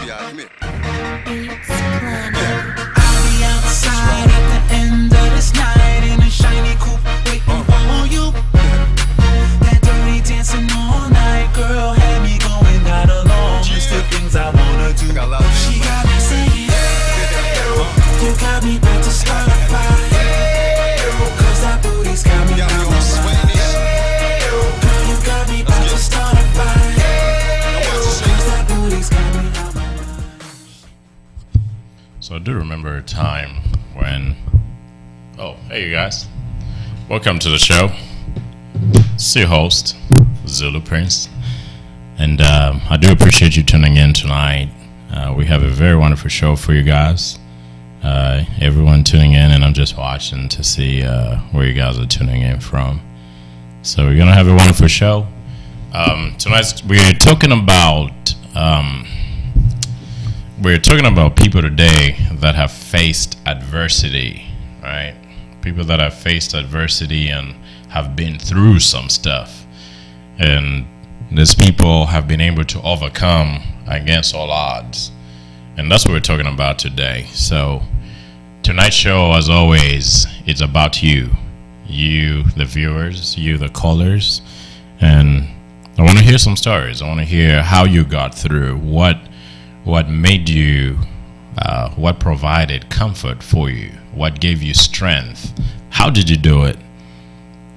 I'll be outside at the end of this night in a shiny coupe waiting for you. That dirty dancing all night, girl, had me going out alone. It's the things I wanna do. She got me saying, you got me about to start a fire, cause that booty's got me on my mind. Girl, you got me about to start a fire, cause that booty's got me on my mind. So I do remember a time when, hey you guys, welcome to the show. It's your host, Zulu Prince, and I do appreciate you tuning in tonight. We have a very wonderful show for you guys. Everyone tuning in, and I'm just watching to see where you guys are tuning in from. So we're gonna have a wonderful show. Tonight we're talking about people today that have faced adversity, right? People that have faced adversity and have been through some stuff, and these people have been able to overcome against all odds. And that's what we're talking about today. So tonight's show, as always, it's about you, the viewers, you, the callers. And I want to hear some stories. I want to hear how you got through, what made you, what provided comfort for you, what gave you strength, how did you do it?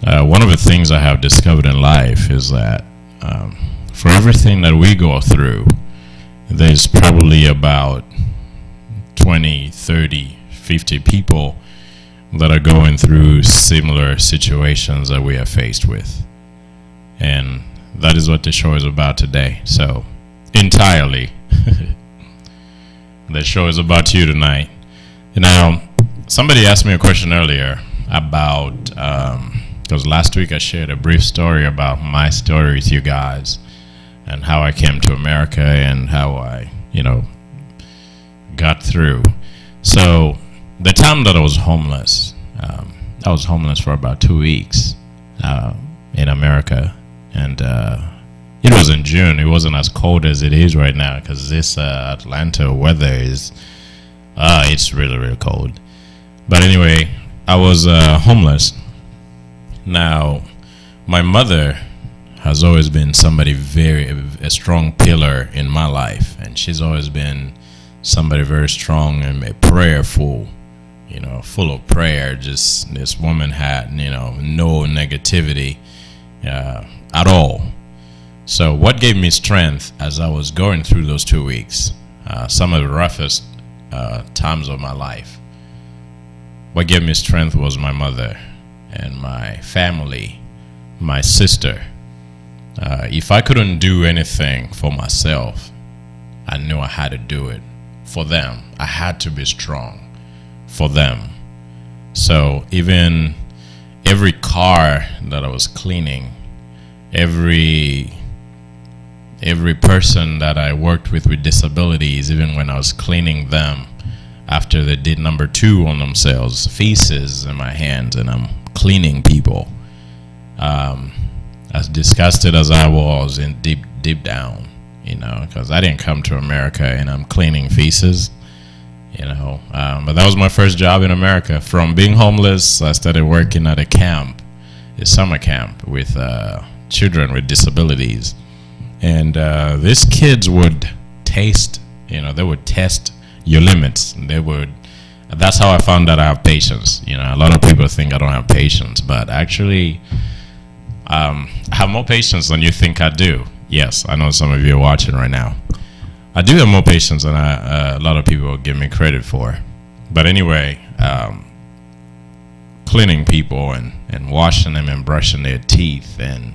One of the things I have discovered in life is that for everything that we go through, there's probably about 20, 30, 50 people that are going through similar situations that we are faced with. And that is what the show is about today. So, entirely, the show is about you tonight. Now, somebody asked me a question earlier about, because last week I shared a brief story about my story with you guys, and how I came to America and how I, got through. So the time that I was homeless for about 2 weeks in America, and it was in June. It wasn't as cold as it is right now, because this Atlanta weather is, it's really, really cold. But anyway, I was homeless. Now, my mother has always been somebody a strong pillar in my life, and she's always been somebody very strong and prayerful, full of prayer. Just this woman had, no negativity at all. So what gave me strength as I was going through those 2 weeks, some of the roughest times of my life, what gave me strength was my mother and my family, my sister. If I couldn't do anything for myself, I knew I had to do it for them. I had to be strong for them. So even every car that I was cleaning, every person that I worked with disabilities, even when I was cleaning them after they did number 2 on themselves, feces in my hands, and I'm cleaning people. As disgusted as I was in deep down, because I didn't come to America and I'm cleaning feces, but that was my first job in America. From being homeless, I started working at a summer camp with children with disabilities. And these kids would taste, they would test your limits. That's how I found out I have patience. A lot of people think I don't have patience, but actually, I have more patience than you think I do. Yes, I know some of you are watching right now. I do have more patience than a lot of people give me credit for. But anyway, cleaning people and washing them and brushing their teeth. And,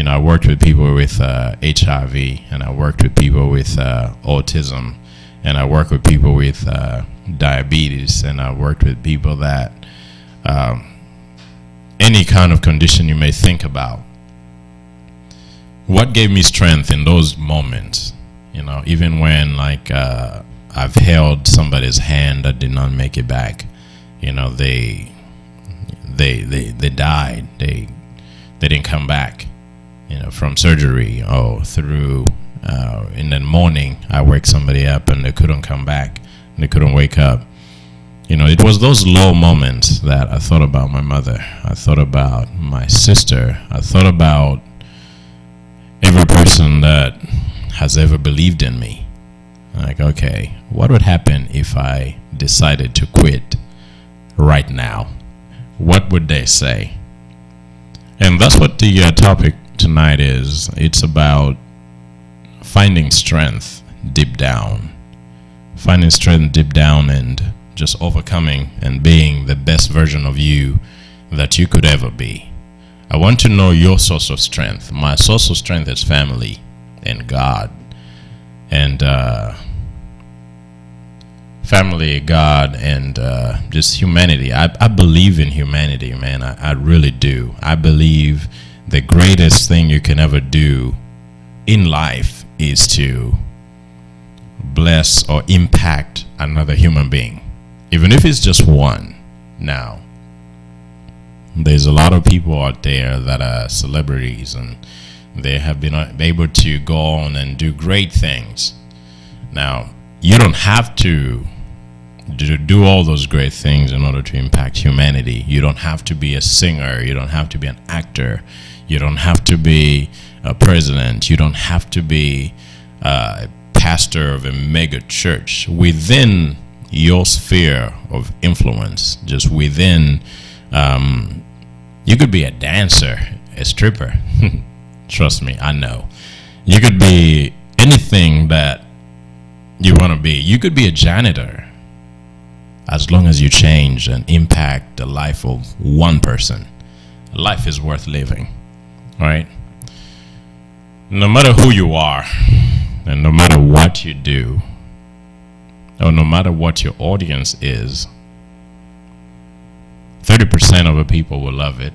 I worked with people with HIV, and I worked with people with autism, and I worked with people with diabetes, and I worked with people that any kind of condition you may think about. What gave me strength in those moments, even when I've held somebody's hand that did not make it back, they died, they didn't come back, from surgery or through, and then morning I wake somebody up and they couldn't come back, they couldn't wake up. It was those low moments that I thought about my mother. I thought about my sister. I thought about every person that has ever believed in me. Like, okay, what would happen if I decided to quit right now? What would they say? And that's what the topic tonight is. It's about finding strength deep down. Finding strength deep down and just overcoming and being the best version of you that you could ever be. I want to know your source of strength. My source of strength is family and God. And family, God, and just humanity. I believe in humanity, man. I really do. I believe the greatest thing you can ever do in life is to bless or impact another human being, even if it's just one. Now, there's a lot of people out there that are celebrities and they have been able to go on and do great things. Now, you don't have to do all those great things in order to impact humanity. You don't have to be a singer. You don't have to be an actor. You don't have to be a president. You don't have to be a pastor of a mega church. Within your sphere of influence, just within, you could be a dancer, a stripper. Trust me, I know. You could be anything that you want to be. You could be a janitor. As long as you change and impact the life of one person, life is worth living, right? No matter who you are, and no matter what you do, or no matter what your audience is, 30% of the people will love it,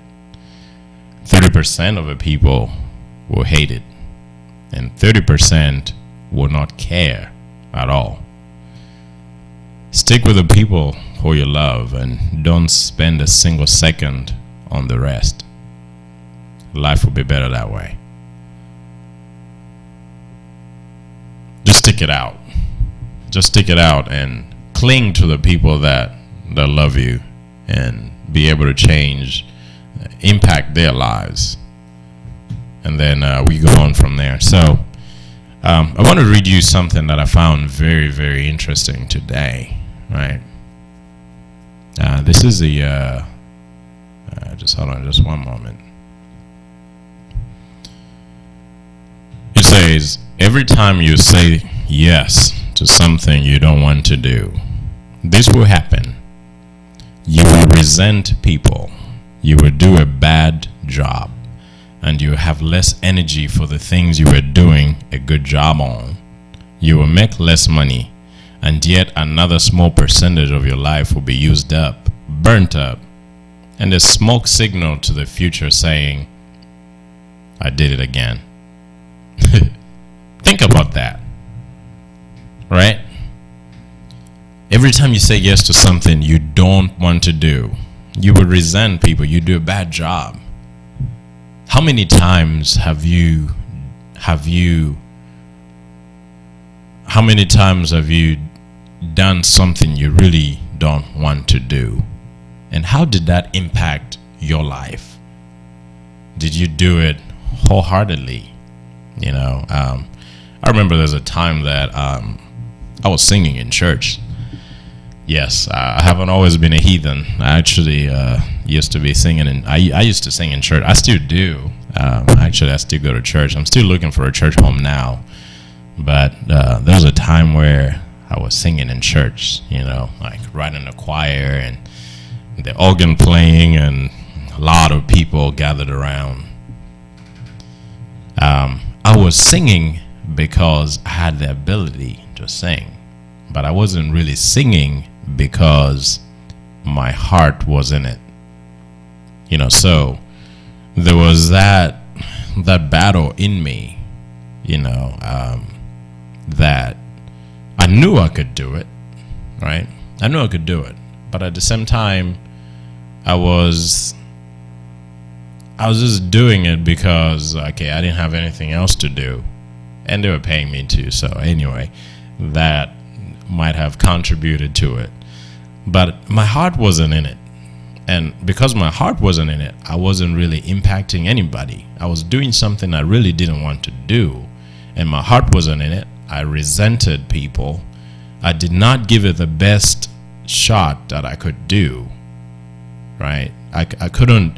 30% of the people will hate it, and 30% will not care at all. Stick with the people who you love and don't spend a single second on the rest. Life will be better that way. Just stick it out. Just stick it out and cling to the people that love you and be able to change, impact their lives. And then we go on from there. So I want to read you something that I found very, very interesting today. Right. This is the just hold on just one moment. It says, every time you say yes to something you don't want to do, this will happen. You will resent people. You will do a bad job. And you will have less energy for the things you were doing a good job on. You will make less money. And yet another small percentage of your life will be used up, burnt up, and a smoke signal to the future saying, I did it again. Think about that, right? Every time you say yes to something you don't want to do, you will resent people. You do a bad job. How many times have you done something you really don't want to do? And how did that impact your life? Did you do it wholeheartedly? I remember there's a time that I was singing in church. Yes, I haven't always been a heathen. I actually used to be singing, and I used to sing in church. I still do. Actually, I still go to church. I'm still looking for a church home now. But there was a time where I was singing in church, like right in the choir and the organ playing and a lot of people gathered around. I was singing because I had the ability to sing, but I wasn't really singing because my heart was in it. So there was that battle in me, that I knew I could do it, right? I knew I could do it, but at the same time, I was just doing it because, okay, I didn't have anything else to do. and they were paying me too. So anyway, that might have contributed to it, but my heart wasn't in it. And because my heart wasn't in it, I wasn't really impacting anybody. I was doing something I really didn't want to do, and my heart wasn't in it. I resented people. I did not give it the best shot that I could do. Right? I couldn't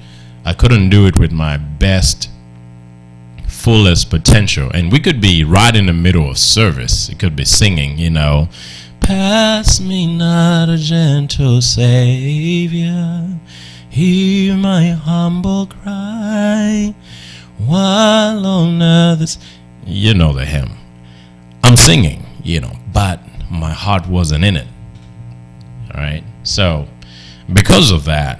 do it with my best, fullest potential. And we could be right in the middle of service. It could be singing, pass me not a gentle Savior, hear my humble cry, while on others, you know the hymn. I'm singing, but my heart wasn't in it. All right. So because of that,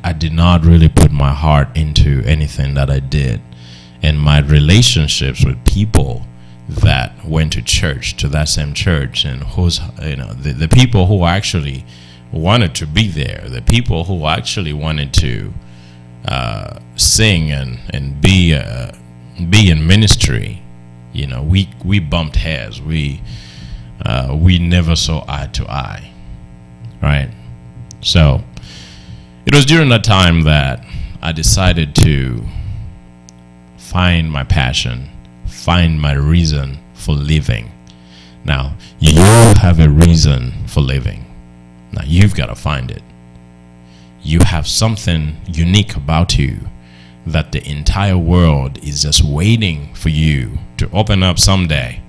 I did not really put my heart into anything that I did. And my relationships with people that went to church, to that same church, and who's, the people who actually wanted to be there, the people who actually wanted to sing and be in ministry, we bumped heads. We never saw eye to eye, right? So it was during that time that I decided to find my passion, find my reason for living. Now, you have a reason for living. Now, you've got to find it. You have something unique about you that the entire world is just waiting for you to open up someday.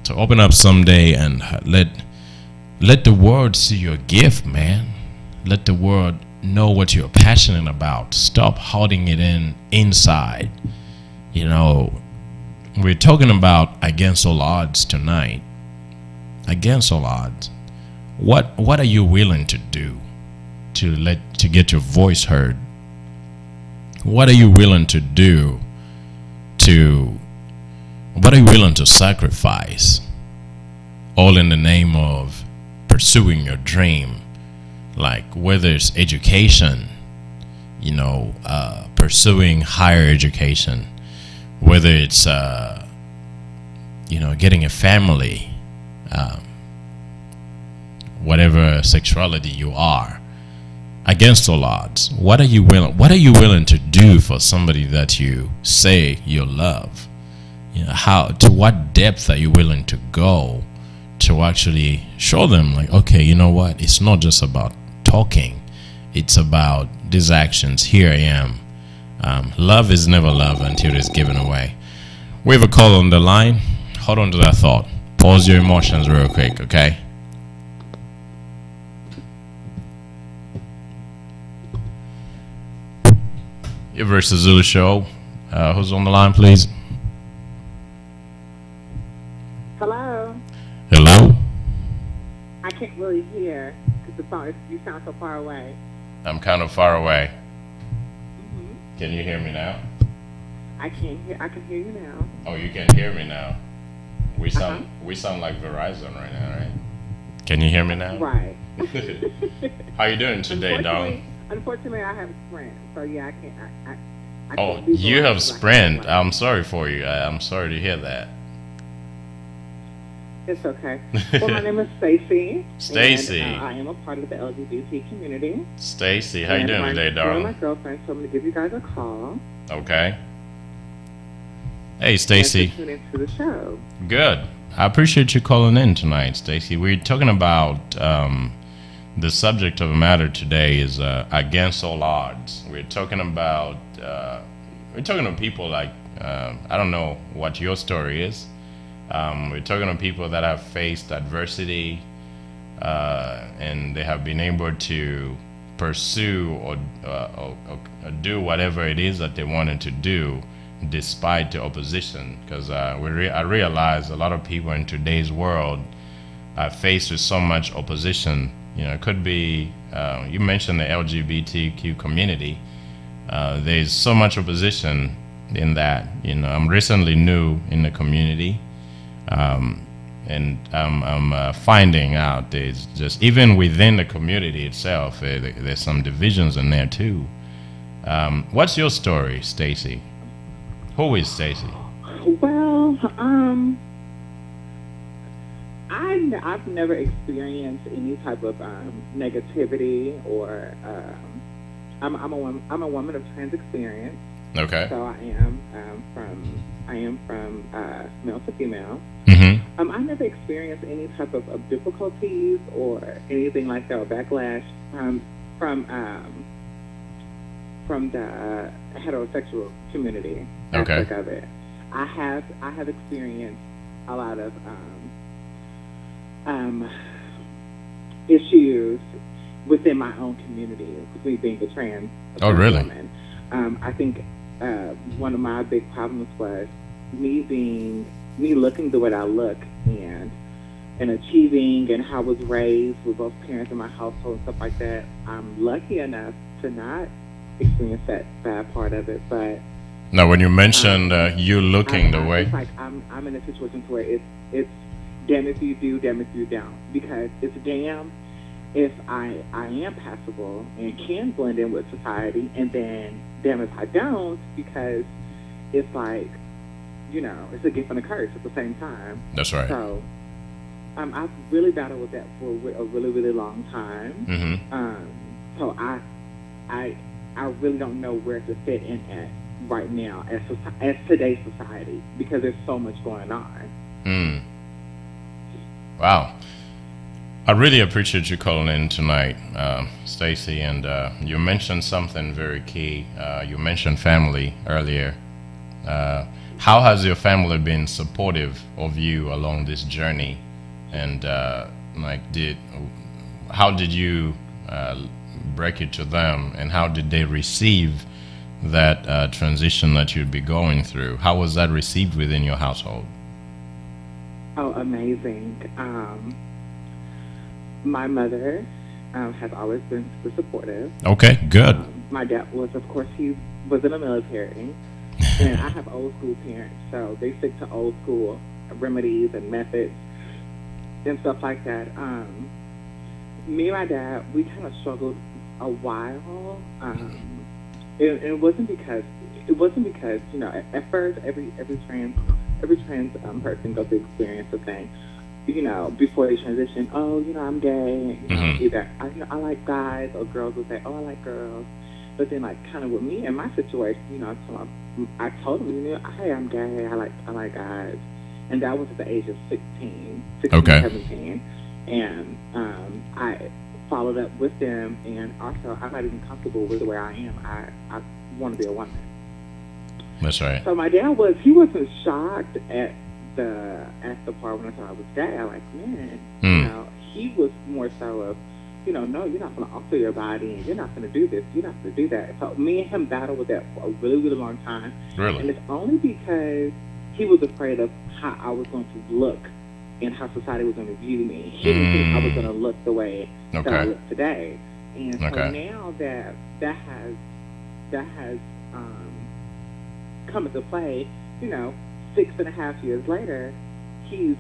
To open up someday and let the world see your gift, man. Let the world know what you're passionate about. Stop holding it inside. We're talking about against all odds tonight. Against all odds. What are you willing to do to get your voice heard? What are you willing to do what are you willing to sacrifice? All in the name of pursuing your dream. Like whether it's education, pursuing higher education, whether it's getting a family, whatever sexuality you are, against all odds. What are you willing to do for somebody that you say you love? To what depth are you willing to go to actually show them, like, okay, you know what? It's not just about talking. It's about these actions. Here I am. Love is never love until it's given away. We have a call on the line. Hold on to that thought. Pause your emotions real quick, okay? Your versus Zulu show. Who's on the line, please? Hello. Hello? I can't really hear because you sound so far away. I'm kind of far away. Mm-hmm. Can you hear me now? I can hear you now. Oh, you can hear me now. We sound like Verizon right now, right? Can you hear me now? Right. How you doing today, Dawn? Unfortunately, I have Sprint, so yeah, I can't. I Oh, can't do you have Verizon Sprint. like I'm sorry for you. I'm sorry to hear that. It's okay. Well, my name is Stacy. Stacy. And, I am a part of the LGBT community. Stacy, how you doing today, One of darling? my girlfriends told me to give you guys a call. Okay. Hey, Stacy. And to tune into the show. Good. I appreciate you calling in tonight, Stacy. We're talking about the subject of the matter today is against all odds. We're talking about people like I don't know what your story is. We're talking to people that have faced adversity and they have been able to pursue or do whatever it is that they wanted to do despite the opposition. Because I realize a lot of people in today's world are faced with so much opposition. It could be, you mentioned the LGBTQ community. There's so much opposition in that. I'm recently new in the community. And I'm finding out there's just, even within the community itself, there's some divisions in there too. What's your story, Stacy? Who is Stacy? Well, I've never experienced any type of negativity or I'm a woman of trans experience. Okay. So I am from male to female. Mm-hmm. I never experienced any type of difficulties or anything like that or backlash from the heterosexual community aspect of it. I have experienced a lot of issues within my own community with me being a trans woman. I think one of my big problems was me looking the way I look and achieving and how I was raised with both parents in my household and stuff like that. I'm lucky enough to not experience that bad part of it, but now when you mentioned you looking the way, it's like I'm in a situation where it's damn if you do, damn if you don't, because it's damn if I am passable and can blend in with society, and then damn if I don't, because it's like, you know, it's a gift and a curse at the same time. That's right. So I've really battled with that for a really, really long time. Mm-hmm. So I really don't know where to fit in at right now as today's society, because there's so much going on. Wow. I really appreciate you calling in tonight, Stacy, and you mentioned something very key. You mentioned family earlier. How has your family been supportive of you along this journey? And how did you break it to them, and how did they receive that transition that you'd be going through? How was that received within your household? Oh, amazing. My mother has always been super supportive. Okay, good. My dad was, of course, he was in the military. And I have old school parents, so they stick to old school remedies and methods and stuff like that. Me and my dad, we kind of struggled a while. It wasn't because you know, at first every trans person goes to experience a thing, you know, before they transition. Oh, you know, I'm gay. You know, either I like guys, or girls will say, oh, I like girls. But then, like, kind of with me and my situation, you know, I told them, you know, hey, I'm gay. I like guys, and that was at the age of 16, 17, and I followed up with them, and also I'm not even comfortable with the way I am. I want to be a woman. That's right. So my dad wasn't shocked at the part when I thought I was gay. I like, man, you know, he was more so of, you know, no, you're not going to alter your body, and you're not going to do this, you're not going to do that. So me and him battled with that for a really, really long time. Really? And it's only because he was afraid of how I was going to look and how society was going to view me. He didn't think I was going to look the way that I look today. And so now that has come into play, you know, 6.5 years later, he's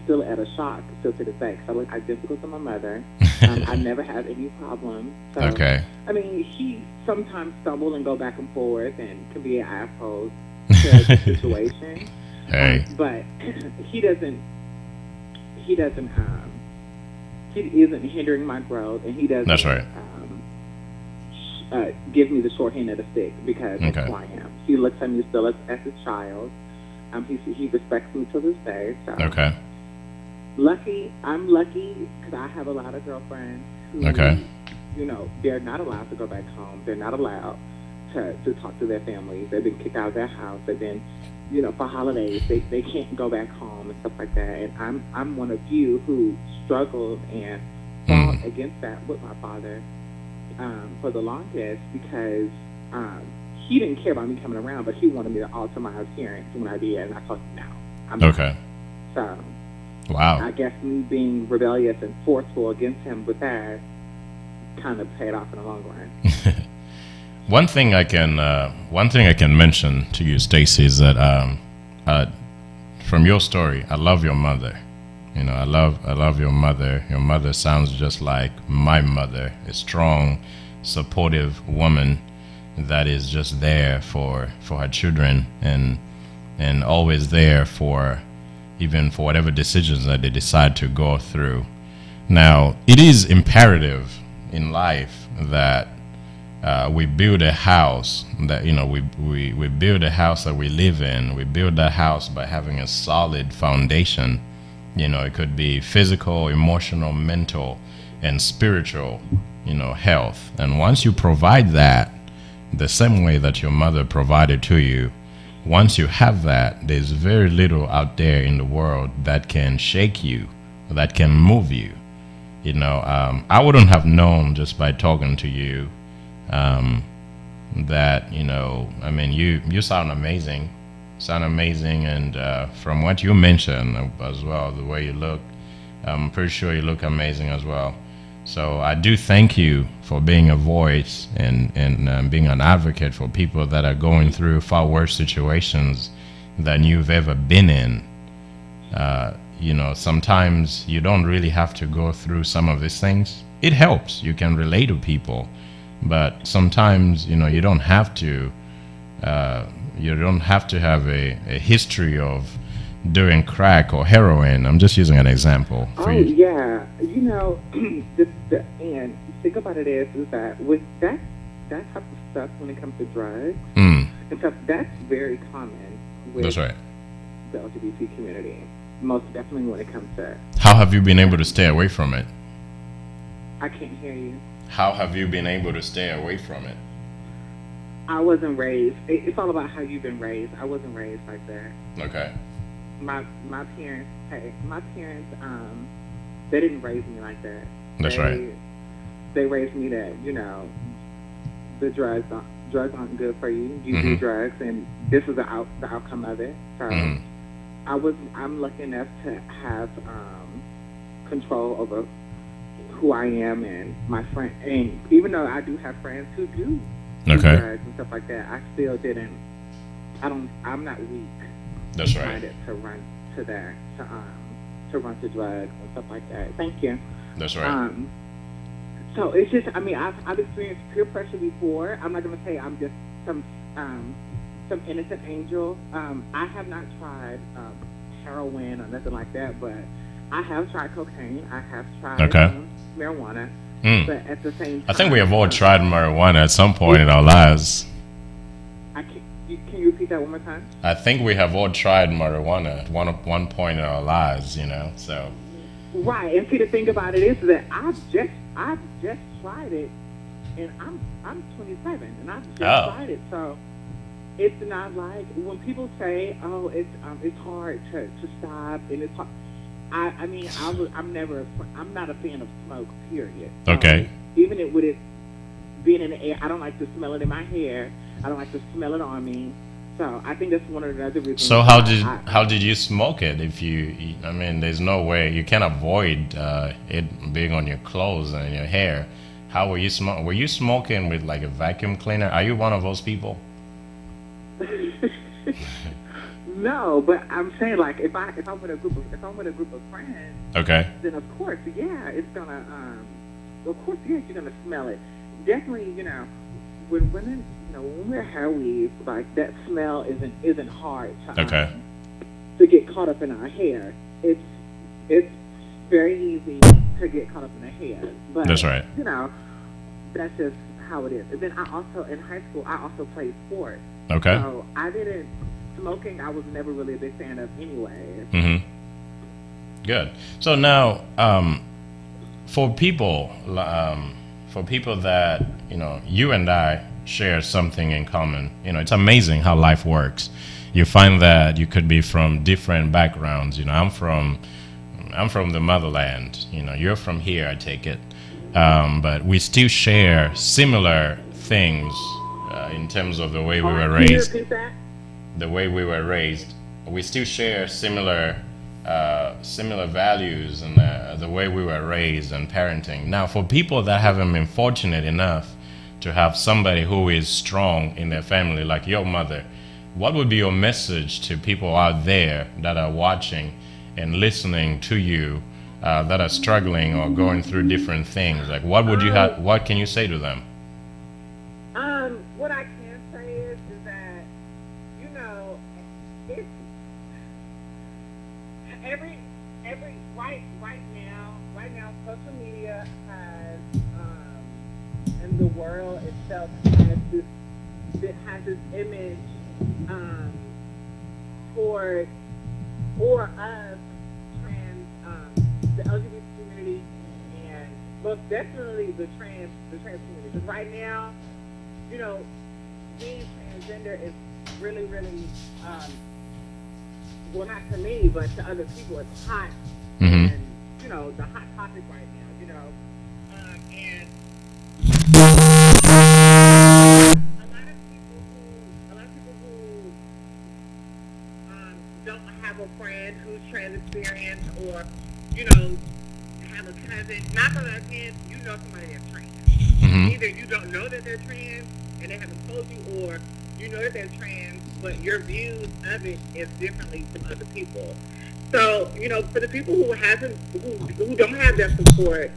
still at a shock still to this day. So I look identical to my mother. I never had any problems. So, I mean, he sometimes stumble and go back and forth and can be an asshole to the situation. But he isn't hindering my growth, and he doesn't. That's right. Give me the short hand of the stick, because that's who I am. He looks at me still as his child. He respects me to this day. So I'm lucky because I have a lot of girlfriends who, you know, they're not allowed to go back home. They're not allowed to talk to their families. They've been kicked out of their house. And then, you know, for holidays, they can't go back home and stuff like that. And I'm one of you who struggled and fought against that with my father for the longest, because he didn't care about me coming around, but he wanted me to alter my appearance when I did, and I told him no. So, wow. I guess me being rebellious and forceful against him with that kind of paid off in the long run. One thing I can mention to you, Stacy, is that from your story, I love your mother. You know, I love your mother. Your mother sounds just like my mother, a strong, supportive woman. that is just there for her children, and always there for even for whatever decisions that they decide to go through. Now, it is imperative in life that we build a house that, we build a house that we live in. We build that house by having a solid foundation. It could be physical, emotional, mental, and spiritual, health. And once you provide that, the same way that your mother provided to you, once you have that, there's very little out there in the world that can shake you, that can move you. I wouldn't have known just by talking to you that, you sound amazing. And from what you mentioned as well, the way you look, I'm pretty sure you look amazing as well. So I do thank you for being a voice and being an advocate for people that are going through far worse situations than you've ever been in. Sometimes you don't really have to go through some of these things. It helps. You can relate to people. But sometimes, you don't have to. You don't have to have a history of doing crack or heroin. I'm just using an example. Yeah. And think about it is that with that type of stuff when it comes to drugs and stuff, that's very common with That's right. the LGBT community. Most definitely when it comes to. How have you been able to stay away from it? I can't hear you. How have you been able to stay away from it? I wasn't raised. It's all about how you've been raised. I wasn't raised like that. Okay. My parents, they didn't raise me like that. That's right. They raised me that, the drugs aren't good for you. You do drugs, and this is the outcome of it. So I'm lucky enough to have control over who I am and my friend. And even though I do have friends who do drugs and stuff like that, I still didn't. I'm not weak. That's right. To run to that, to run to drugs and stuff like that. Thank you. That's right. So it's just, I've experienced peer pressure before. I'm not gonna say I'm just some innocent angel. I have not tried heroin or nothing like that, but I have tried cocaine. I have tried marijuana. But at the same time, I think we have all tried marijuana at some point in our lives. Can you repeat that one more time? I think we have all tried marijuana at one point in our lives, so. Right, and see, the thing about it is that I've just tried it, and I'm 27, and I've just tried it, so it's not like when people say, "Oh, it's hard to stop," and it's hard. I'm not a fan of smoke. Period. Okay. Even with it being in the air, I don't like to smell it in my hair. I don't like to smell it on me. So I think that's one of the other reasons. So how did you smoke it? There's no way you can avoid it being on your clothes and your hair. How were you smoking? Were you smoking with like a vacuum cleaner? Are you one of those people? No, but I'm saying like if I'm with a group of friends, okay, then of course, yeah, it's gonna of course, yes, you're gonna smell it. Definitely, when women, when we're hair weave, like that smell isn't hard to get caught up in our hair. It's very easy to get caught up in the hair. But that's right. That's just how it is. And then I also in high school I also played sports. Okay. So smoking I was never really a big fan of anyway. Mm-hmm. Good. So now, for people that you and I share something in common. It's amazing how life works. You find that you could be from different backgrounds. I'm from the motherland. You're from here, I take it. But we still share similar things in terms of the way we were raised. The way we were raised, we still share similar values and the way we were raised and parenting. Now, for people that haven't been fortunate enough to have somebody who is strong in their family, like your mother, what would be your message to people out there that are watching and listening to you that are struggling or going through different things? Like, what would you have? What can you say to them? What I every right now, social media has and the world itself has this image toward or of the LGBT community and most definitely the trans community. Because right now, you know, being transgender is really, really well, not to me, but to other people, it's hot. Mm-hmm. And, you know, the hot topic right now, you know. And a lot of people who don't have a friend who's trans experienced or, you know, have a cousin, not from their kids, you know somebody that's trans. Mm-hmm. Either you don't know that they're trans and they haven't told you, or you know that they're trans, but your views of it is differently from other people. So, you know, for the people who don't have that support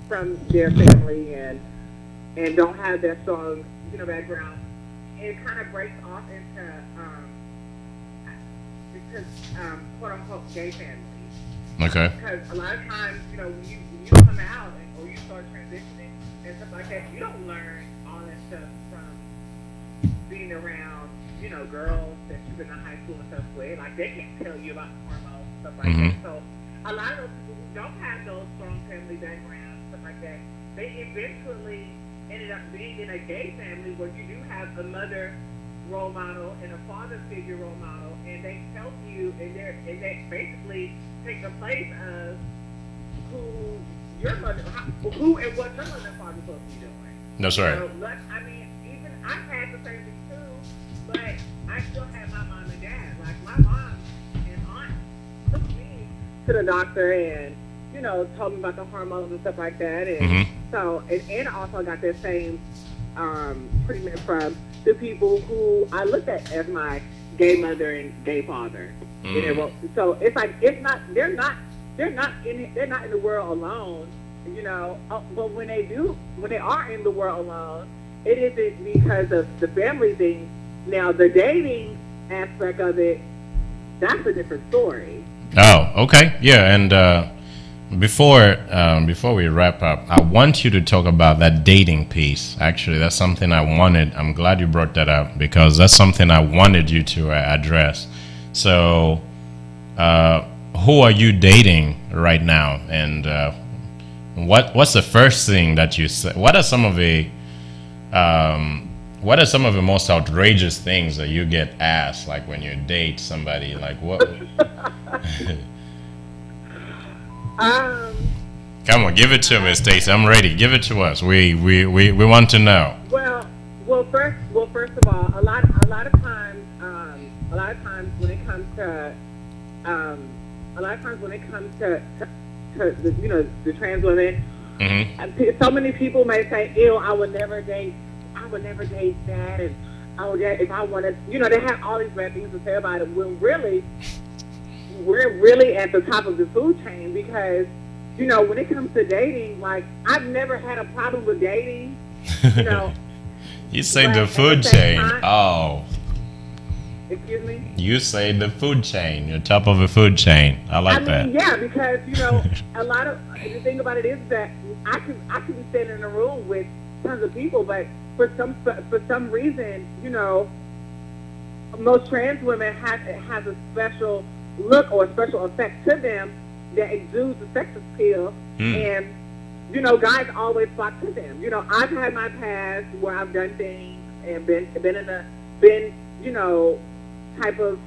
from their family and don't have that strong, you know, background, it kind of breaks off into quote unquote gay families. Okay. Because a lot of times, you know, when you come out or you start transitioning and stuff like that, you don't learn all that stuff from being around, you know, girls that you've been in high school and stuff with. Like, they can't tell you about hormones and stuff like Mm-hmm. that. So a lot of those people who don't have those strong family backgrounds, stuff like that, they eventually ended up being in a gay family where you do have a mother role model and a father figure role model, and they help you, and they basically take the place of who your mother, who and what your mother and father supposed to be doing. That's right. So, I mean, even I've had the same thing too, but I still have my mom and dad. Like, my mom and aunt took me to the doctor and, you know, told me about the hormones and stuff like that. And Mm-hmm. so, and also I got that same treatment from the people who I looked at as my gay mother and gay father. Mm. You know, so it's like they're not in the world alone. You know, but when they are in the world alone, it isn't because of the family thing. Now, the dating aspect of it, that's a different story. Oh, okay. Yeah, and before we wrap up, I want you to talk about that dating piece. Actually, that's something I wanted. I'm glad you brought that up because that's something I wanted you to address. So, who are you dating right now, and what's the first thing that you say? What are some of the most outrageous things that you get asked, like when you date somebody? Like what? Come on, give it to me, Stacey. I'm ready. Give it to us. We want to know. Well, first of all, a lot of times when it comes to the, you know, the trans women, Mm-hmm. so many people may say, "Ew, I would never date that," and I would, if I wanted, you know, they have all these bad things to say about it. When really, we're really at the top of the food chain because, you know, when it comes to dating, like, I've never had a problem with dating, you know. You say but the at food the same chain. time- Oh, Excuse me? you say the food chain. You're top of the food chain. I like that. Yeah, because, you know, a lot of the thing about it is that I could be sitting in a room with tons of people, but for some reason, you know, most trans women has a special look or a special effect to them that exudes the sex appeal, and, you know, guys always flock to them. You know, I've had my past where I've done things and been you know, type of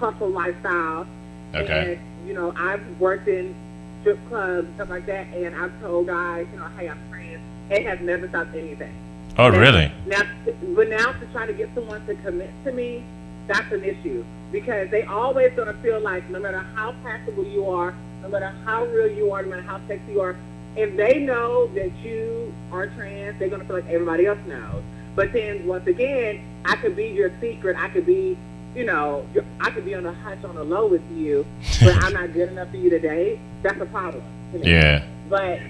hustle lifestyle. Okay. And, you know, I've worked in strip clubs and stuff like that, and I've told guys, you know, hey, I'm trans. It has never stopped anything. Oh, really? Now to try to get someone to commit to me, that's an issue. Because they always going to feel like no matter how passable you are, no matter how real you are, no matter how sexy you are, if they know that you are trans, they're going to feel like everybody else knows. But then, once again, I could be your secret. I could be, you know, I could be on a hush on the low with you, but I'm not good enough for you to date. That's a problem to me. Yeah. But,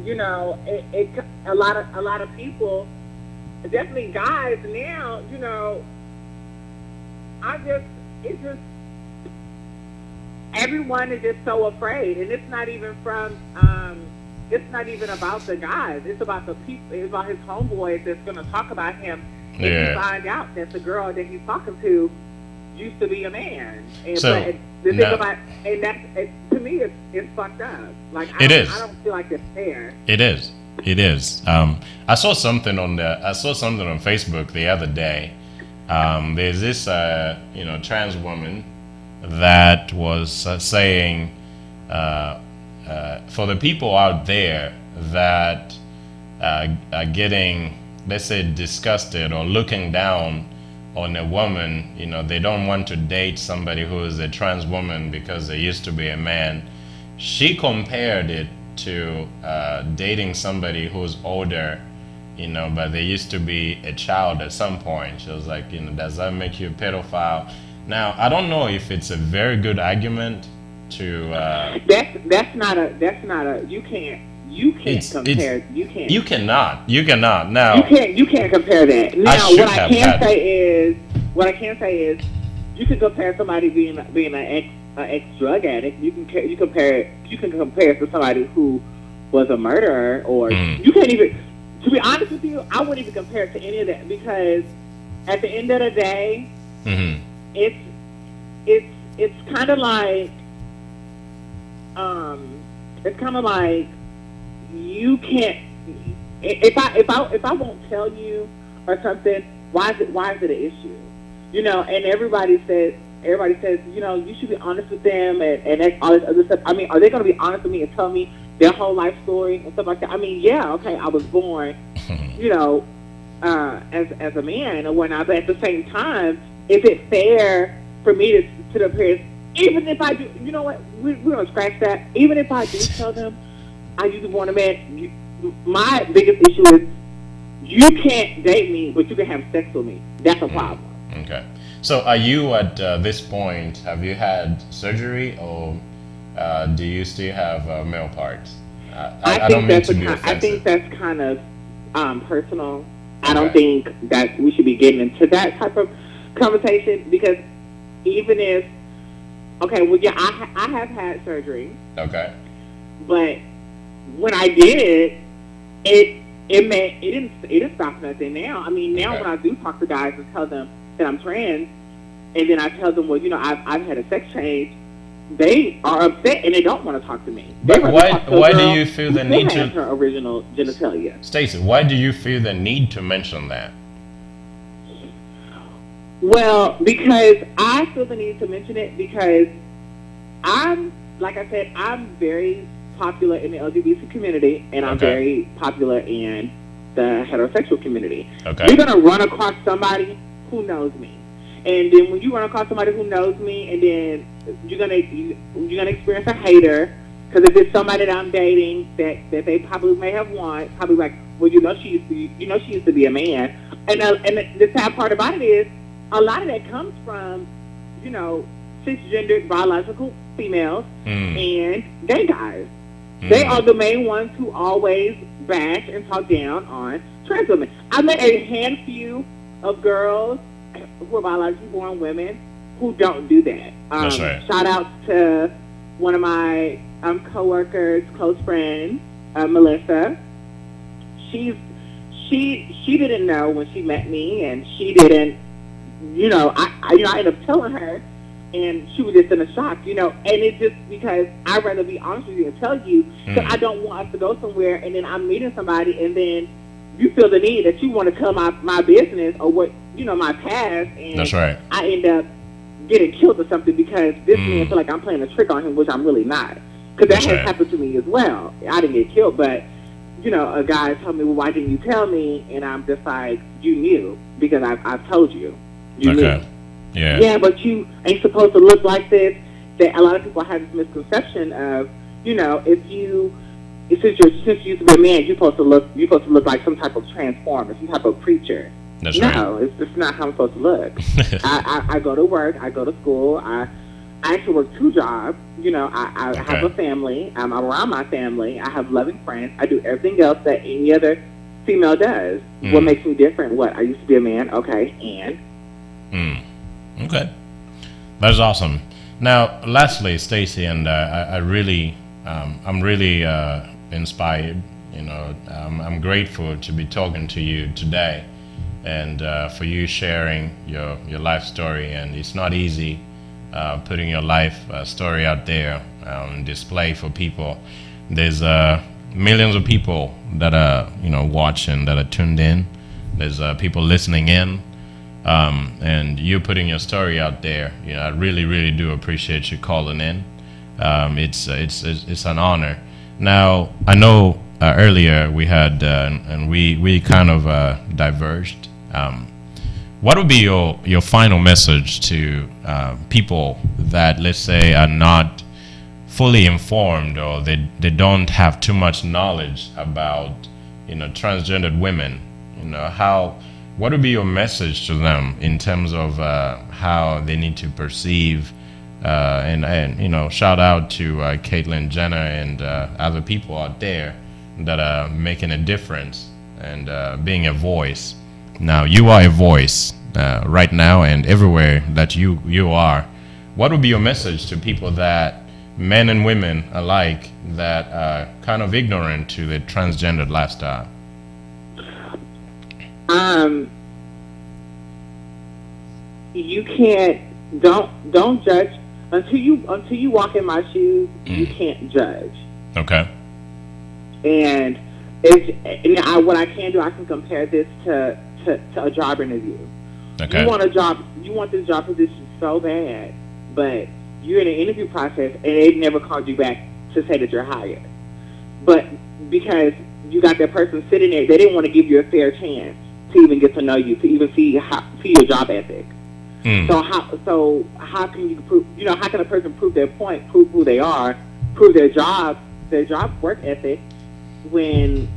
you know, a lot of people, definitely guys now, you know, everyone is just so afraid, and it's not even from. It's not even about the guys. It's about the people. It's about his homeboys that's going to talk about him. And you find out that the girl that he's talking to used to be a man. And So, but the thing no. about, and that's to me, it's fucked up. Like It is. I don't feel like it's fair. It is. It is. I saw something on Facebook the other day. There's this trans woman that was saying for the people out there that are getting, let's say, disgusted or looking down on a woman, they don't want to date somebody who is a trans woman because they used to be a man. She compared it to dating somebody who's older, but they used to be a child at some point. She was like, does that make you a pedophile? Now, I don't know if it's a very good argument to. That's not a. You can't compare. You cannot. You cannot. Now. You can't compare that. Now, what I can say is, you can compare somebody being an ex drug addict. You can compare it to somebody who was a murderer, or you can't even. To be honest with you, I wouldn't even compare it to any of that, because at the end of the day, it's kind of like you can't. If I won't tell you or something, why is it an issue? And everybody says, you should be honest with them and all this other stuff. I mean, are they going to be honest with me and tell me their whole life story and stuff like that? I mean, yeah, okay, I was born, as a man or whatnot, but at the same time, is it fair for me to the parents, even if I do, you know what, we're going to scratch that, even if I do tell them I used to be born a man, my biggest issue is you can't date me, but you can have sex with me. That's a problem. Okay. So are you at this point, have you had surgery, or do you still have male parts? I don't mean to be offensive. I think that's kind of personal. I don't think that we should be getting into that type of conversation, because even if, I have had surgery. Okay. But when I did it didn't stop nothing. Now, I mean, when I do talk to guys and tell them that I'm trans, and then I tell them, well, I've had a sex change, they are upset and they don't want to talk to me. But why do you feel the need to? Her original genitalia. Stacey, why do you feel the need to mention that? Well, because I feel the need to mention it because like I said, I'm very popular in the LGBT community, and I'm very popular in the heterosexual community. Okay. You're going to run across somebody who knows me. And then when you run across somebody who knows me, and then you're gonna experience a hater, because if it's somebody that I'm dating that they probably may have wanted, probably like, well, she used to be a man. And the sad part about it is, a lot of that comes from, cisgendered biological females and gay guys. They are the main ones who always bash and talk down on trans women. I met a handful of girls who are biologically born women who don't do that. That's right. Shout out to one of my coworkers, close friends, Melissa. She didn't know when she met me, and she didn't. I ended up telling her, and she was just in a shock. And it's just because I'd rather be honest with you and tell you, because I don't want us to go somewhere and then I'm meeting somebody and then you feel the need that you want to tell my business or what, my past, and that's right. I end up getting killed or something because this man feel like I'm playing a trick on him, which I'm really not. Because that has happened to me as well. I didn't get killed, but, a guy told me, well, why didn't you tell me? And I'm just like, you knew, because I've told you. You knew. Yeah. Yeah, but you ain't supposed to look like this. That a lot of people have this misconception of, since you used to be a man, you're supposed to look like some type of transformer, some type of creature. That's no, it's just not how I'm supposed to look. I go to work, I go to school, I actually work 2 jobs. I have a family. I'm around my family. I have loving friends. I do everything else that any other female does. What makes me different? What? I used to be a man. Okay, and? Okay. That's awesome. Now, lastly, Stacy, and I'm really inspired. You know, I'm grateful to be talking to you today, and for you sharing your life story. And it's not easy putting your life story out there on display for people. There's millions of people that are watching, that are tuned in. There's people listening in. And you putting your story out there, I really do appreciate you calling in. It's an honor. Now, I know earlier we had and we kind of diverged. What would be your final message to people that, let's say, are not fully informed, or they don't have too much knowledge about transgendered women? What would be your message to them in terms of how they need to perceive, and shout out to Caitlyn Jenner and other people out there that are making a difference and being a voice. Now, you are a voice right now and everywhere that you are. What would be your message to people, that men and women alike, that are kind of ignorant to the transgendered lifestyle? You don't judge until you walk in my shoes. You can't judge. Okay. And what I can do, I can compare this to a job interview. Okay. You want this job position so bad, but you're in an interview process and they never called you back to say that you're hired. But because you got that person sitting there, they didn't want to give you a fair chance to even get to know you, to even see your job ethic. So how can you prove? How can a person prove their point, prove who they are, prove their job work ethic, when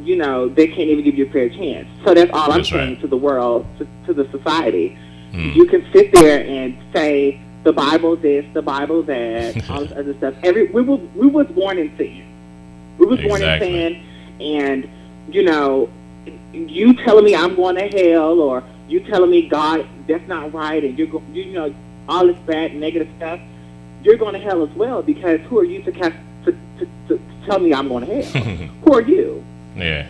they can't even give you a fair chance? So that's all I'm saying to the world, to the society. You can sit there and say the Bible this, the Bible that, all this other stuff. We was born in sin. We was born in sin, and you telling me I'm going to hell, or you telling me God, that's not right, and you're all this bad negative stuff, you're going to hell as well, because who are you to tell me I'm going to hell? Who are you? Yeah.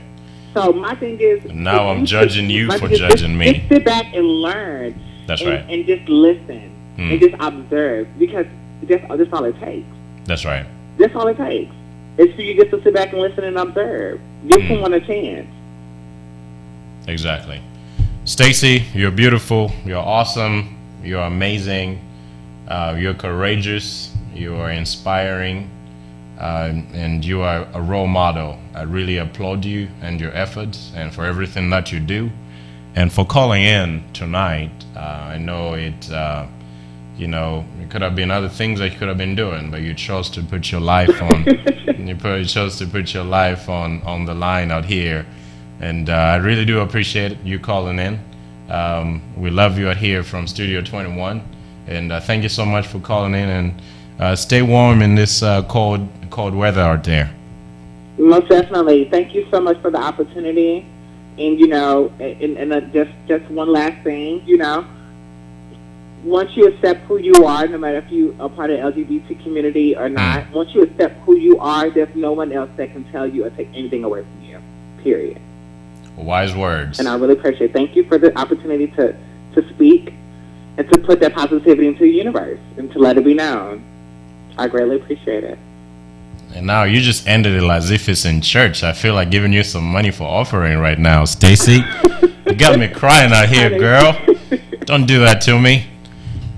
So my thing is, now I'm judging you for judging me. Just sit back and learn. That's right. And just listen and just observe, because that's all it takes. That's right. That's all it takes. It's for you just to sit back and listen and observe. Give someone a chance. Exactly. Stacy, you're beautiful. You're awesome. You're amazing. You're courageous. You are inspiring. And you are a role model. I really applaud you and your efforts, and for everything that you do, and for calling in tonight. I know it could have been other things that you could have been doing, but you chose to put your life on. You chose to put your life on the line out here, and I really do appreciate you calling in. We love you out here from Studio 21, and thank you so much for calling in, and stay warm in this cold weather out there. Most definitely. Thank you so much for the opportunity. And just one last thing, once you accept who you are, no matter if you are part of the LGBT community or not, once you accept who you are, there's no one else that can tell you or take anything away from you, period. Wise words. And I really appreciate it. Thank you for the opportunity to speak and to put that positivity into the universe and to let it be known. I greatly appreciate it. And now you just ended it as if it's in church. I feel like giving you some money for offering right now, Stacy. You got me crying out here, girl. Don't do that to me.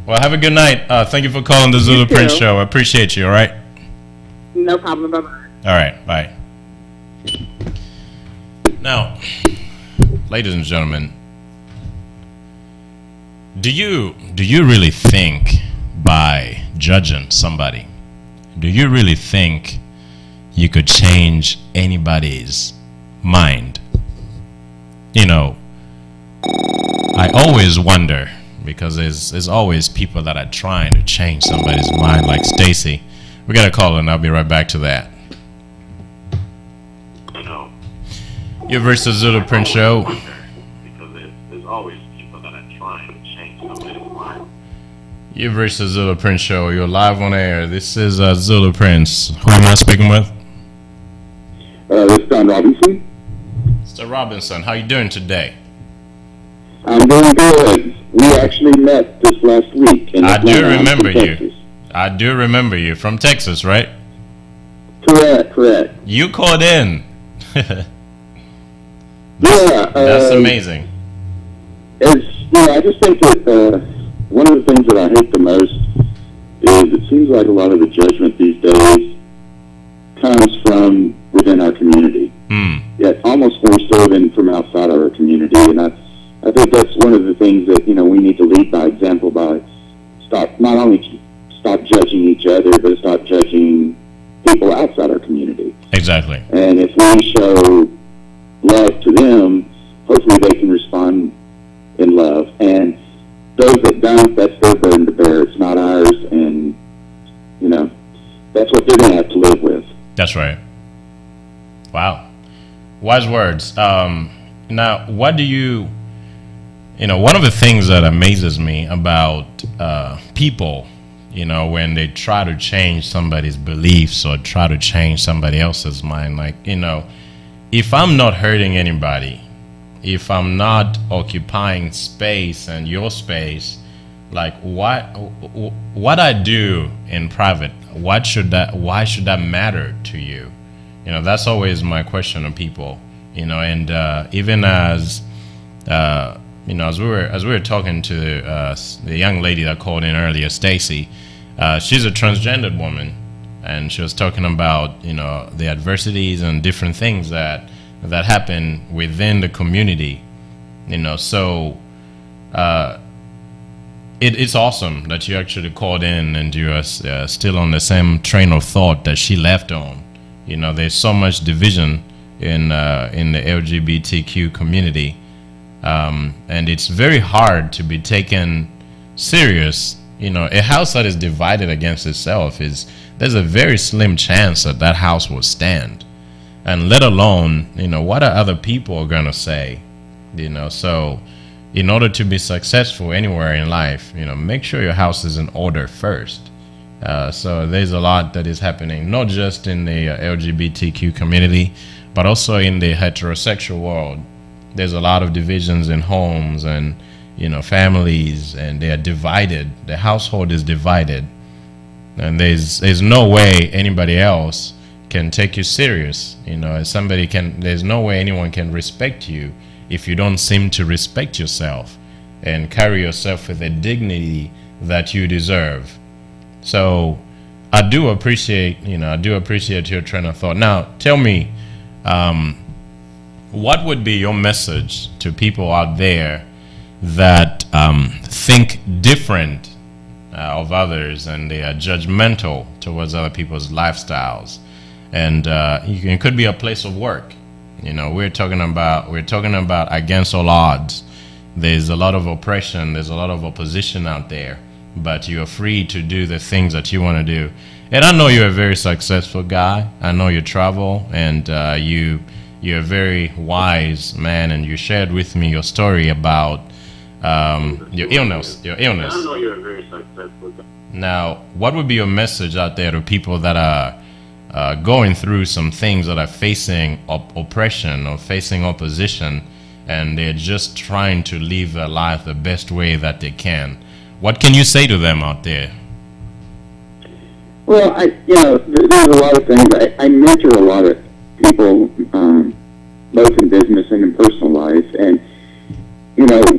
Well, have a good night. Thank you for calling the Zulu Prince Show. I appreciate you, all right? No problem. Bye-bye. All right, bye. Now, ladies and gentlemen, do you really think by judging somebody, do you really think you could change anybody's mind? I always wonder, because there's always people that are trying to change somebody's mind, like Stacy. We got a call, and I'll be right back to that. You've reached the Zulu Prince Show. Because there's always people that are trying to change somebody's mind. You've reached the Zulu Prince Show. You're live on air. This is Zulu Prince. Who am I speaking with? This is Don Robinson. Mr. Robinson, how you doing today? I'm doing good. We actually met this last week. In I do Atlanta, remember Texas. you. I do remember you. From Texas, right? Correct. You called in. Yeah. That's amazing. I just think that one of the things that I hate the most is it seems like a lot of the judgment these days comes from within our community. Yet almost more so than from outside our community. And I think that's one of the things that, we need to lead by example by not only stop judging each other, but stop judging people outside our community. Exactly. And if we show love to them, hopefully they can respond in love. And those that don't, that's their burden to bear. It's not ours. And, that's what they're going to have to live with. That's right. Wow. Wise words. Now, what do you, one of the things that amazes me about people, when they try to change somebody's beliefs or try to change somebody else's mind, like, if I'm not hurting anybody, if I'm not occupying space and your space, like what I do in private, why should that matter to you? That's always my question of people, and even as as we were talking to the young lady that called in earlier, Stacy, she's a transgendered woman, and she was talking about the adversities and different things that happen within the community, so it's awesome that you actually called in and you are still on the same train of thought that she left on. There's so much division in the LGBTQ community, and it's very hard to be taken serious. A house that is divided against itself there's a very slim chance that house will stand, and let alone what are other people gonna say. So in order to be successful anywhere in life, make sure your house is in order first. So there's a lot that is happening, not just in the LGBTQ community, but also in the heterosexual world. There's a lot of divisions in homes and, families, and they are divided. The household is divided. And there's no way anybody else can take you serious. There's no way anyone can respect you if you don't seem to respect yourself and carry yourself with the dignity that you deserve. So I do appreciate your train of thought. Now, tell me, what would be your message to people out there that think different of others, and they are judgmental towards other people's lifestyles? And it could be a place of work. We're talking about against all odds. There's a lot of oppression. There's a lot of opposition out there, but you're free to do the things that you want to do. And I know you're a very successful guy. I know you travel, and you're a very wise man, and you shared with me your story about your illness. I know you're a very successful guy. Now, what would be your message out there to people that are going through some things, that are facing oppression or facing opposition, and they're just trying to live their life the best way that they can? What can you say to them out there? Well, there's a lot of things. I mentor a lot of people, both in business and in personal life. And,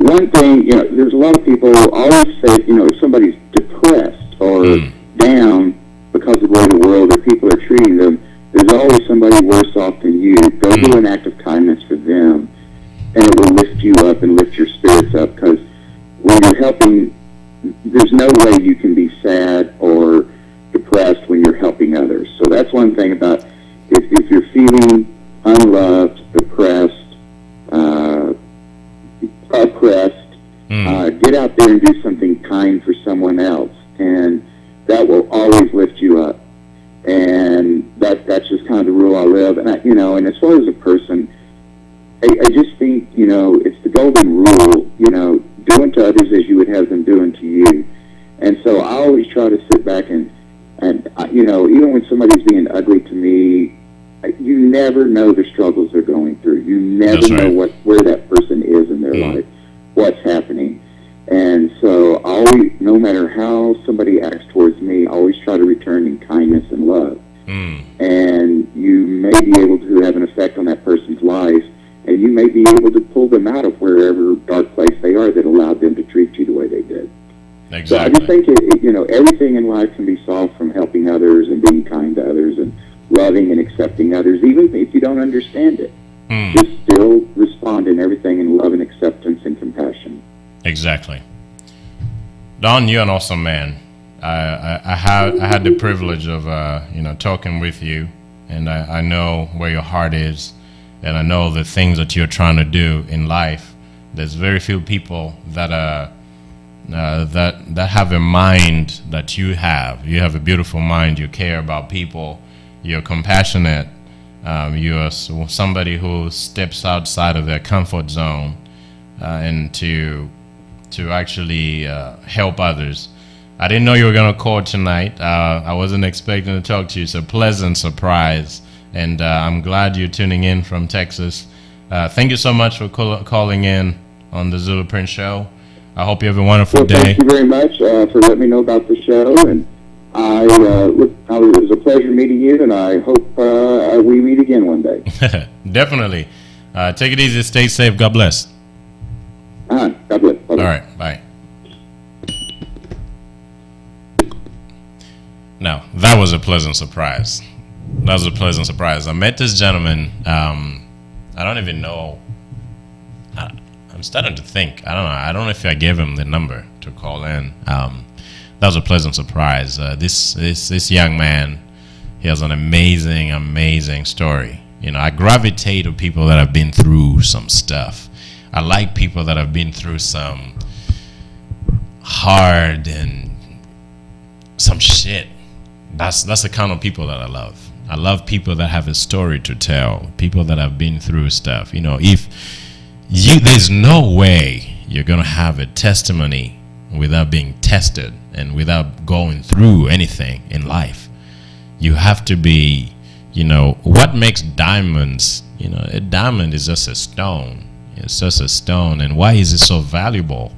one thing, there's a lot of people who always say, if somebody's depressed or down because of the way the world or people are treating them, there's always somebody worse off than you. Go do an act of kindness for them, and it will lift you up and lift your spirits up, because when you're helping, there's no way you can be sad or depressed when you're helping others. So that's one thing about if you're feeling unloved, depressed, oppressed, get out there and do something kind for someone else, and that will always lift you up. And that's just kind of the rule I live. And and as far as a person, I just think it's the golden rule. Do unto others as you would have them do unto you. And so back and even when somebody's being ugly to me, you never know the struggles they're going through. You never know where that person is in their life, what's happening. And so I always, no matter how somebody acts towards me, I always try to return in kindness and love. And you may be able to have an effect on that person's life, and you may be able to pull them out of wherever dark place they are that allowed them to treat you the way they did. Exactly. So I just think everything in life can be solved from helping others and being kind to others and loving and accepting others, even if you don't understand it. Just still respond in everything in love and acceptance and compassion. Exactly. Don, you're an awesome man. I had the privilege of talking with you, and I know where your heart is, and I know the things that you're trying to do in life. There's very few people that that have a mind that you have. You have a beautiful mind. You care about people. You're compassionate. You're somebody who steps outside of their comfort zone and to actually help others. I didn't know you were going to call tonight. I wasn't expecting to talk to you. It's a pleasant surprise, and I'm glad you're tuning in from Texas. Thank you so much for calling in on the Zulu Prince Show. I hope you have a wonderful day. Thank you very much for letting me know about the show, and it was a pleasure meeting you, and I hope we meet again one day. Definitely. Take it easy. Stay safe. God bless. God bless. Bye-bye. All right. Bye. Now, that was a pleasant surprise. I met this gentleman. I don't even know. I'm starting to think. I don't know if I gave him the number to call in. That was a pleasant surprise. This young man, he has an amazing story. I gravitate to people that have been through some stuff. I like people that have been through some hard and some shit. That's the kind of people that I love. I love people that have a story to tell, people that have been through stuff. There's no way you're going to have a testimony without being tested and without going through anything in life. You have to be, what makes diamonds, a diamond is just a stone. It's just a stone. And why is it so valuable?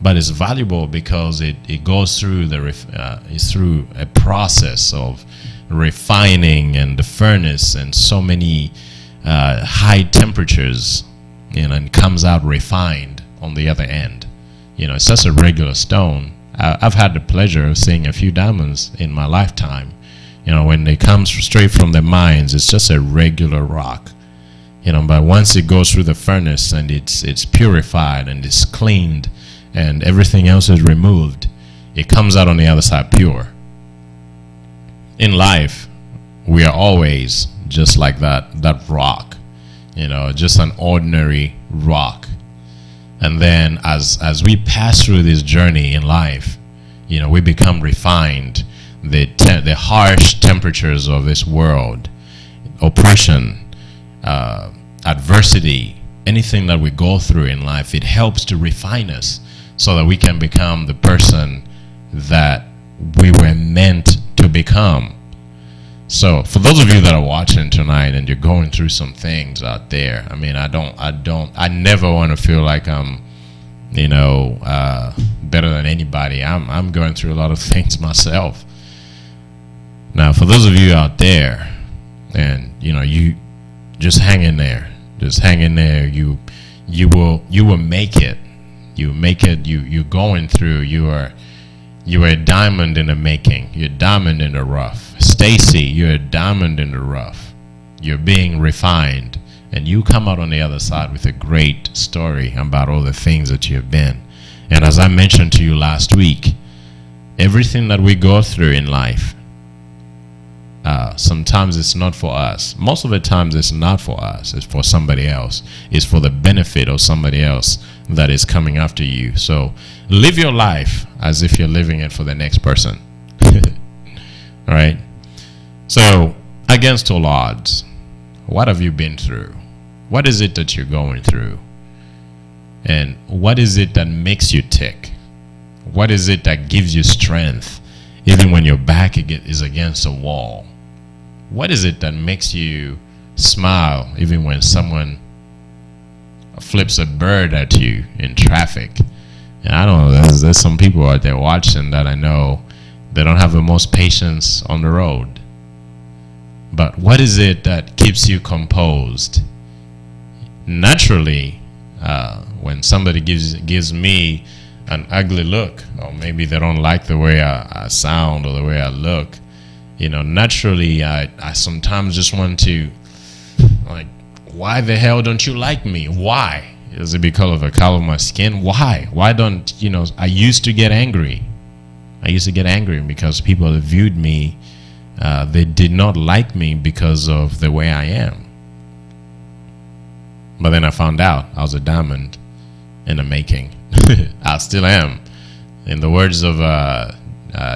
But it's valuable because it goes through it's through a process of refining and the furnace and so many high temperatures, and comes out refined on the other end. It's just a regular stone. I've had the pleasure of seeing a few diamonds in my lifetime. When they come straight from the mines, it's just a regular rock. But once it goes through the furnace and it's purified and it's cleaned and everything else is removed, it comes out on the other side pure. In life, we are always just like that rock, just an ordinary rock. And then as we pass through this journey in life, we become refined. The harsh temperatures of this world, oppression, adversity, anything that we go through in life, it helps to refine us so that we can become the person that we were meant to become. So for those of you that are watching tonight and you're going through some things out there, I never want to feel like I'm, better than anybody. I'm going through a lot of things myself. Now, for those of you out there, and you just hang in there. Just hang in there. You will make it. You make it. You're going through. You are a diamond in the making. You're a diamond in the rough. Stacy, you're a diamond in the rough. You're being refined, and you come out on the other side with a great story about all the things that you've been. And as I mentioned to you last week, everything that we go through in life, sometimes it's not for us. Most of the times it's not for us. It's for somebody else. It's for the benefit of somebody else that is coming after you. So live your life as if you're living it for the next person. All right? So against all odds, what have you been through? What is it that you're going through? And what is it that makes you tick? What is it that gives you strength? even when your back is against a wall? What is it that makes you smile even when someone flips a bird at you in traffic? And I don't know, there's some people out there watching that I know they don't have the most patience on the road. But what is it that keeps you composed? Naturally, when somebody gives me an ugly look, or maybe they don't like the way I sound or the way I look, naturally I sometimes just want to, like, why the hell don't you like me? Why? Is it because of the color of my skin? Why don't, I used to get angry. Because people viewed me, they did not like me because of the way I am. But then I found out I was a diamond in the making. I still am. In the words of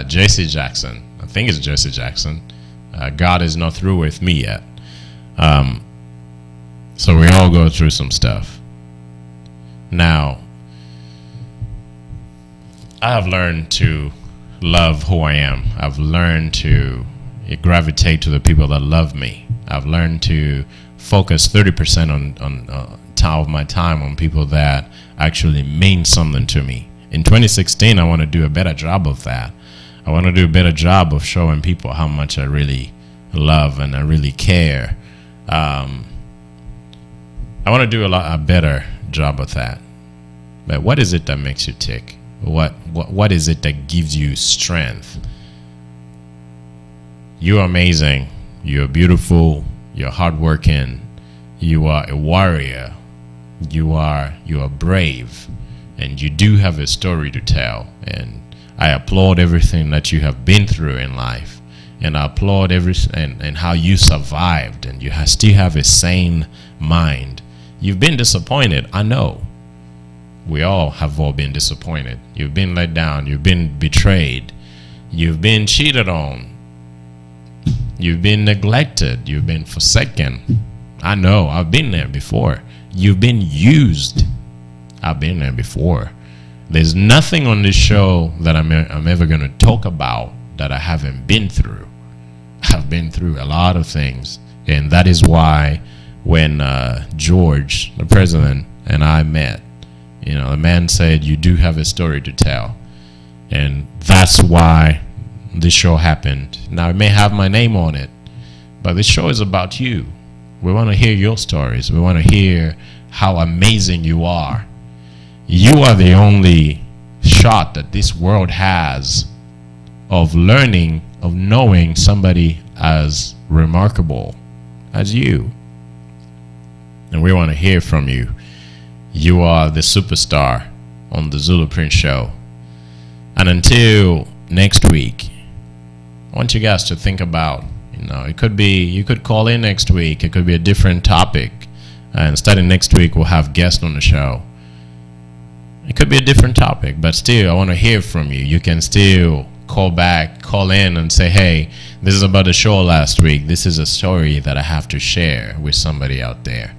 J.C. Jackson, I think it's J.C. Jackson, God is not through with me yet. So we all go through some stuff. Now, I have learned to love who I am. I've learned to gravitate to the people that love me. I've learned to focus 30% of my time on people that actually mean something to me. In 2016, I want to do a better job of that. I want to do a better job of showing people how much I really love and I really care. I want to do a better job of that. But what is it that makes you tick? What is it that gives you strength? You're amazing. You're beautiful. You're hardworking. You are a warrior. You are brave, and you do have a story to tell. And I applaud everything that you have been through in life, and I applaud and how you survived, and you still have a sane mind. You've been disappointed, I know. We all have been disappointed. You've been let down. You've been betrayed. You've been cheated on. You've been neglected. You've been forsaken. I know. I've been there before. You've been used. I've been there before. There's nothing on this show that I'm ever going to talk about that I haven't been through. I've been through a lot of things. And that is why when George, the president, and I met, the man said, you do have a story to tell. And that's why this show happened. Now, it may have my name on it, but this show is about you. We want to hear your stories. We want to hear how amazing you are. You are the only shot that this world has of learning, of knowing somebody as remarkable as you. And we want to hear from you. You are the superstar on the Zulu Prince Show. And until next week, I want you guys to think about, it could be, you could call in next week. It could be a different topic. And starting next week, we'll have guests on the show. It could be a different topic, but still, I want to hear from you. You can still call in and say, hey, this is about the show last week. This is a story that I have to share with somebody out there.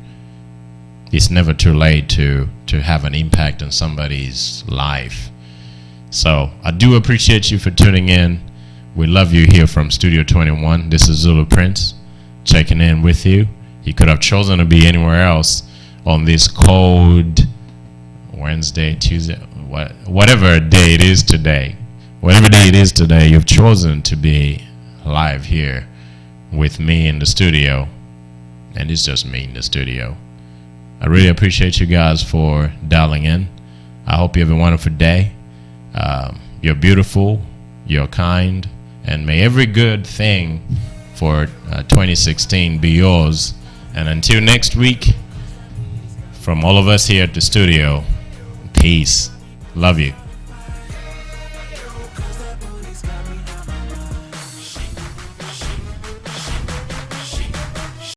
It's never too late to have an impact on somebody's life. So I do appreciate you for tuning in. We love you here from Studio 21. This is Zulu Prince checking in with you. You could have chosen to be anywhere else on this cold Wednesday, Tuesday, whatever day it is today. Whatever day it is today, you've chosen to be live here with me in the studio. And it's just me in the studio. I really appreciate you guys for dialing in. I hope you have a wonderful day. You're beautiful, you're kind, and may every good thing for 2016 be yours. And until next week, from all of us here at the studio, peace. Love you.